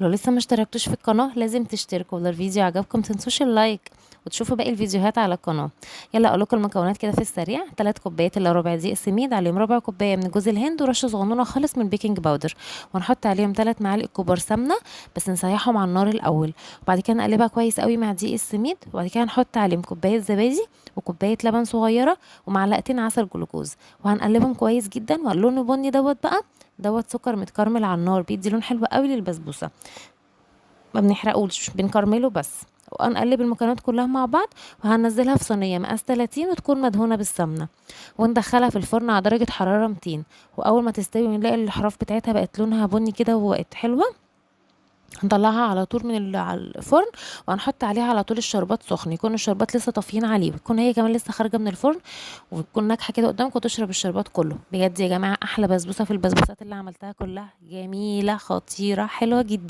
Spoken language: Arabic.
لو لسه ما اشتركتوش في القناة لازم تشتركوا، ولو الفيديو عجبكم متنسوش اللايك وتشوفوا باقي الفيديوهات على القناة. يلا اقولكم المكونات كده في السريع: 3 كوبايات الا ربع دقيق سميد، عليهم ربع كوبايه من جوز الهند ورشه صغنونه خالص من بيكنج باودر، وهنحط عليهم 3 معالق كبار سمنه بس نسيحهم على النار الاول، وبعد كده نقلبها كويس قوي مع دقيق السميد، وبعد كده نحط عليهم كوبايه زبادي وكوبايه لبن صغيره ومعلقتين عسل جلوكوز، وهنقلبهم كويس جدا. واللون البني بقى دوت سكر متكرمل على النار، بيدي لون حلو قوي للبسبوسه، ما بنحرقوش بنكرمله بس. وهنقلب المكونات كلها مع بعض، وهننزلها في صينيه مقاس 30 وتكون مدهونه بالسمنه، وندخلها في الفرن على درجه حراره 200. واول ما تستوي ونلاقي الحراف بتاعتها بقت لونها بني كده وبقت حلوه، هنطلعها على طول من على الفرن، وهنحط عليها على طول الشربات سخن، يكون الشربات لسه طافيين عليه، وتكون هي كمان لسه خارجه من الفرن وتكون ناجحه كده قدامك، وتشرب الشربات كله. بجد يا جماعه احلى بسبوسه في البسبوسات اللي عملتها كلها، جميله خطيره حلوه جدا.